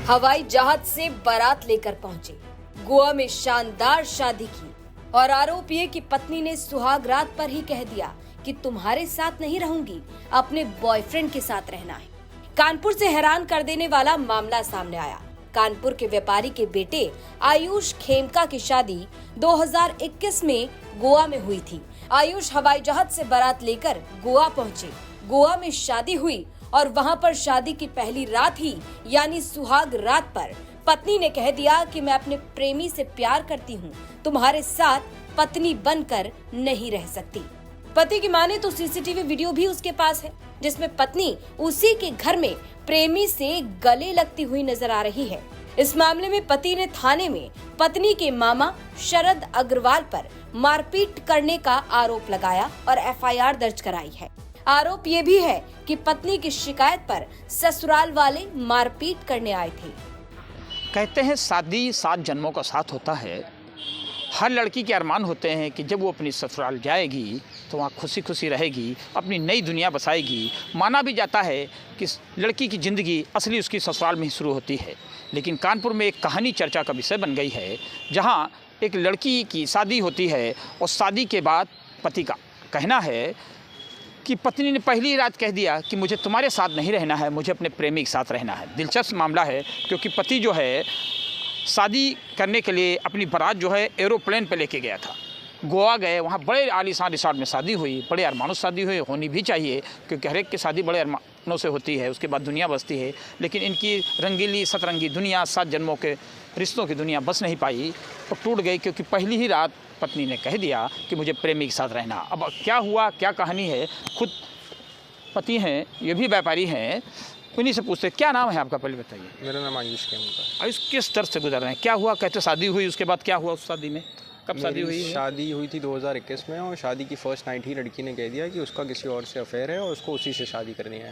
हवाई जहाज से बारात लेकर पहुंचे, गोवा में शानदार शादी की और आरोप ये कि पत्नी ने सुहाग रात पर ही कह दिया कि तुम्हारे साथ नहीं रहूंगी, अपने बॉयफ्रेंड के साथ रहना है। कानपुर से हैरान कर देने वाला मामला सामने आया। कानपुर के व्यापारी के बेटे आयुष खेमका की शादी 2021 में गोवा में हुई थी। आयुष हवाई जहाज से बारात लेकर गोवा पहुंचे। गोवा में शादी हुई और वहां पर शादी की पहली रात ही यानी सुहाग रात पर पत्नी ने कह दिया कि मैं अपने प्रेमी से प्यार करती हूं, तुम्हारे साथ पत्नी बनकर नहीं रह सकती। पति की माने तो सीसीटीवी वीडियो भी उसके पास है, जिसमें पत्नी उसी के घर में प्रेमी से गले लगती हुई नजर आ रही है। इस मामले में पति ने थाने में पत्नी के मामा शरद अग्रवाल पर मारपीट करने का आरोप लगाया और एफआईआर दर्ज कराई है। आरोप ये भी है कि पत्नी की शिकायत पर ससुराल वाले मारपीट करने आए थे। कहते हैं शादी 7 जन्मों का साथ होता है। हर लड़की के अरमान होते हैं कि जब वो अपनी ससुराल जाएगी तो वहाँ खुशी खुशी रहेगी, अपनी नई दुनिया बसाएगी। माना भी जाता है कि लड़की की ज़िंदगी असली उसकी ससुराल में ही शुरू होती है। लेकिन कानपुर में एक कहानी चर्चा का विषय बन गई है, जहाँ एक लड़की की शादी होती है और शादी के बाद पति का कहना है कि पत्नी ने पहली रात कह दिया कि मुझे तुम्हारे साथ नहीं रहना है, मुझे अपने प्रेमी के साथ रहना है। दिलचस्प मामला है, क्योंकि पति जो है शादी करने के लिए अपनी बारात जो है एरोप्लेन पे लेके गया था। गोवा गए, वहाँ बड़े आलीशान रिसॉर्ट में शादी हुई, बड़े अरमानों से शादी हुई, होनी भी चाहिए क्योंकि हर एक की शादी बड़े अरमानों से होती है, उसके बाद दुनिया बसती है। लेकिन इनकी रंगीली सतरंगी दुनिया, 7 जन्मों के रिश्तों की दुनिया बस नहीं पाई और टूट गई, क्योंकि पहली ही रात पत्नी ने कह दिया कि मुझे प्रेमी के साथ रहना। अब क्या हुआ, क्या कहानी है, खुद पति हैं, ये भी व्यापारी हैं, उन्हीं से पूछते। क्या नाम है आपका, पहले बताइए। मेरा नाम आयुष खेमका। आयुष, किस दर्द से गुजर रहे हैं, क्या हुआ? कहते शादी हुई, उसके बाद क्या हुआ उस शादी में? कब शादी हुई है? शादी हुई थी 2021 में, और शादी की फर्स्ट नाइट ही लड़की ने कह दिया कि उसका किसी और से अफेयर है और उसको उसी से शादी करनी है।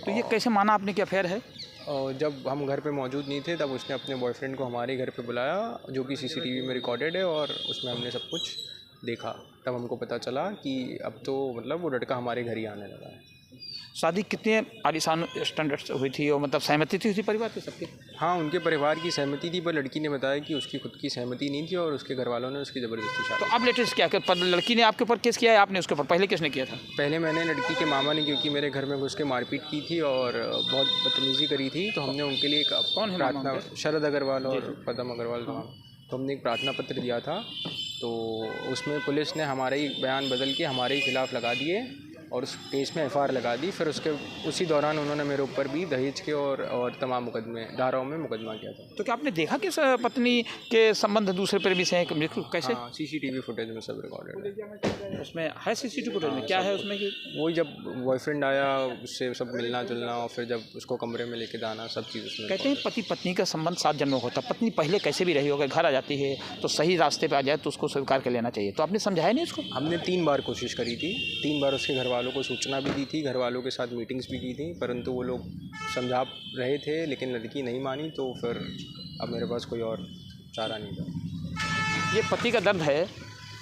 तो ये कैसे माना आपने कि अफेयर है? और जब हम घर पे मौजूद नहीं थे तब उसने अपने बॉयफ्रेंड को हमारे घर पे बुलाया, जो कि सीसीटीवी में रिकॉर्डेड है, और उसमें हमने सब कुछ देखा। तब हमको पता चला कि अब तो मतलब वो लड़का हमारे घर ही आने लगा है। शादी कितने आलीशान स्टैंडर्ड से हुई थी और मतलब सहमति थी उसी परिवार के सबकी? हाँ, उनके परिवार की सहमति थी, पर लड़की ने बताया कि उसकी खुद की सहमति नहीं थी और उसके घर वालों ने उसकी ज़बरदस्ती शादी। तो अब लेटेस्ट क्या कर, लड़की ने आपके ऊपर केस किया है, आपने उसके ऊपर पहले किसने किया था? पहले मैंने लड़की के मामा ने, क्योंकि मेरे घर में घुस के मारपीट की थी और बहुत बदतमीज़ी करी थी, तो हमने उनके लिए एक कौन है प्रार्थना, शरद अग्रवाल और पदम अग्रवाल का, तो हमने एक प्रार्थना पत्र दिया था। तो उसमें पुलिस ने हमारे ही बयान बदल के हमारे ही खिलाफ़ लगा दिए और उस केस में एफआईआर लगा दी। फिर उसी दौरान उन्होंने मेरे ऊपर भी दहेज के और तमाम मुकदमे, धाराओं में मुकदमा किया था। तो क्या आपने देखा कि पत्नी के संबंध दूसरे प्रेमी से हैं? कैसे? हाँ, सीसीटीवी फुटेज में सब रिकॉर्डेड है। उसमें है सीसीटीवी फुटेज में क्या है उसमें कि वही जब बॉयफ्रेंड आया उससे सब मिलना जुलना, और फिर जब उसको कमरे में लेके जाना, सब चीज़ उसमें। कहते हैं पति पत्नी का संबंध 7 जन्मों का होता है। पत्नी पहले कैसे भी रही हो, अगर घर आ जाती है तो सही रास्ते पर आ जाए तो उसको स्वीकार कर लेना चाहिए। तो आपने समझाया नहीं उसको? हमने 3 बार कोशिश करी थी, 3 बार उसके घर वालों को सूचना भी दी थी, घर वालों के साथ मीटिंग्स भी की थी, परंतु वो लोग समझा रहे थे, लेकिन लड़की नहीं मानी। तो फिर अब मेरे पास कोई और चारा नहीं था। ये पति का दर्द है,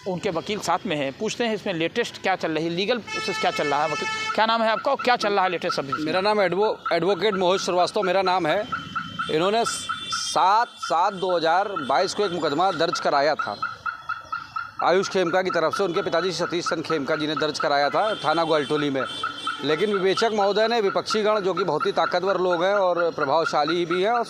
उनके वकील साथ में हैं, पूछते हैं इसमें लेटेस्ट क्या चल रही है, लीगल प्रोसेस क्या चल रहा है। वकील, क्या नाम है आपका और क्या चल रहा है लेटेस्ट सब? मेरा नाम एडवोकेट मोहित श्रीवास्तव मेरा नाम है। इन्होंने 7/7/2022 को एक मुकदमा दर्ज कराया था आयुष खेमका की तरफ से। उनके पिताजी सतीश चंद्र खेमका जी ने दर्ज कराया था थाना ग्वालटोली में। लेकिन विवेचक महोदय ने, विपक्षीगण जो कि बहुत ही ताकतवर लोग हैं और प्रभावशाली भी हैं,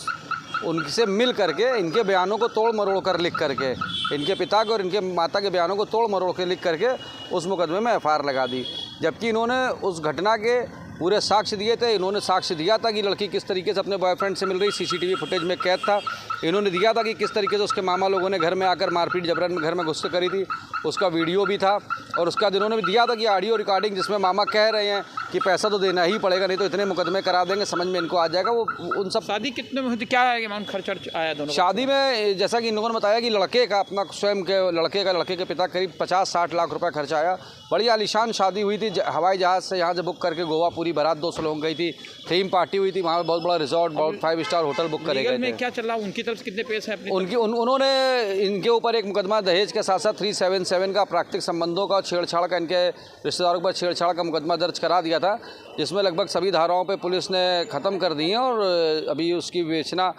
उनसे मिल करके इनके बयानों को तोड़ मरोड़ कर लिख करके, इनके पिता के और इनके माता के बयानों को तोड़ मरोड़ कर लिख करके उस मुकदमे में एफआईआर लगा दी। जबकि इन्होंने उस घटना के पूरे साक्ष्य दिए थे। इन्होंने साक्ष्य दिया था कि लड़की किस तरीके से अपने बॉयफ्रेंड से मिल रही, सीसीटीवी फुटेज में कैद था। इन्होंने दिया था कि किस तरीके से उसके मामा लोगों ने घर में आकर मारपीट जबरन घर में घुस करी थी, उसका वीडियो भी था। और उसका इन्होंने भी दिया था कि ऑडियो रिकॉर्डिंग, जिसमें मामा कह रहे हैं कि पैसा तो देना ही पड़ेगा, नहीं तो इतने मुकदमे करा देंगे, समझ में इनको आ जाएगा। वो उन सब। शादी कितने में हुई थी, क्या अमाउंट खर्च आया दोनों? शादी में जैसा कि इन लोगों ने बताया कि लड़के का अपना स्वयं के लड़के के पिता करीब 50-60 लाख रुपए खर्च आया। बड़ी आलीशान शादी हुई थी, हवाई जहाज़ से यहाँ से बुक करके गोवा पूरी बारात 200 लोगों गई थी, थीम पार्टी हुई थी, वहाँ पे बहुत बड़ा रिजॉर्ट, बहुत 5 स्टार होटल बुक करे गए थे। क्या चल रहा है, उनकी तरफ से कितने पैसे हैं? उन्होंने इनके ऊपर एक मुकदमा दहेज के साथ साथ 377 का प्राकृतिक संबंधों का छेड़छाड़ का, इनके रिश्तेदारों पर छेड़छाड़ का मुकदमा दर्ज करा दिया था, जिसमें लगभग सभी धाराओं पे पुलिस ने ख़त्म कर दी हैं और अभी उसकी विवेचना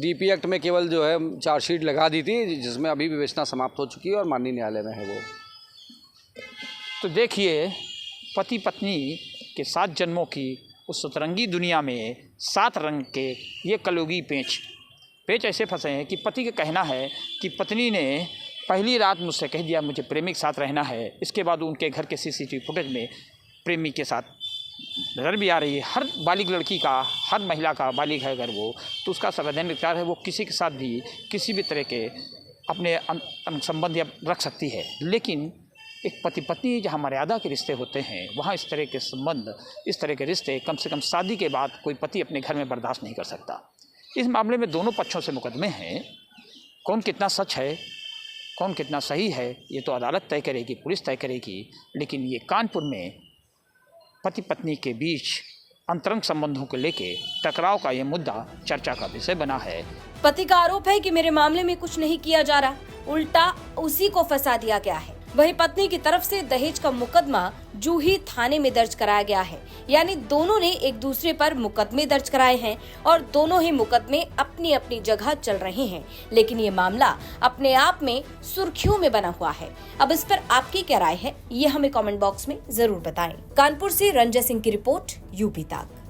DP एक्ट में केवल जो है चार्जशीट लगा दी थी, जिसमें अभी विवेचना समाप्त हो चुकी है और माननीय न्यायालय में है वो। तो देखिए, पति पत्नी के 7 जन्मों की उस सतरंगी दुनिया में 7 रंग के ये कलयुगी पेच ऐसे फंसे हैं कि पति का कहना है कि पत्नी ने पहली रात मुझसे कह दिया मुझे प्रेमी के साथ रहना है, इसके बाद उनके घर के CCTV फुटेज में प्रेमी के साथ नज़र भी आ रही है। हर बालिग लड़की का, हर महिला का बालिग है अगर वो, तो उसका संवैधानिक अधिकार है, वो किसी के साथ भी किसी भी तरह के अपने संबंध रख सकती है। लेकिन एक पति पत्नी जहाँ मर्यादा के रिश्ते होते हैं, वहाँ इस तरह के संबंध, इस तरह के रिश्ते कम से कम शादी के बाद कोई पति अपने घर में बर्दाश्त नहीं कर सकता। इस मामले में दोनों पक्षों से मुकदमे हैं। कौन कितना सच है, कौन कितना सही है, ये तो अदालत तय करेगी, पुलिस तय करेगी। लेकिन ये कानपुर में पति पत्नी के बीच अंतरंग संबंधों को लेके टकराव का ये मुद्दा चर्चा का विषय बना है। पति का आरोप है कि मेरे मामले में कुछ नहीं किया जा रहा, उल्टा उसी को फंसा दिया गया है। वहीं पत्नी की तरफ से दहेज का मुकदमा जूही थाने में दर्ज कराया गया है। यानी दोनों ने एक दूसरे पर मुकदमे दर्ज कराए हैं और दोनों ही मुकदमे अपनी अपनी जगह चल रहे हैं। लेकिन ये मामला अपने आप में सुर्खियों में बना हुआ है। अब इस पर आपकी क्या राय है, ये हमें कमेंट बॉक्स में जरूर बताएं। कानपुर से रंजय सिंह की रिपोर्ट, UP तक।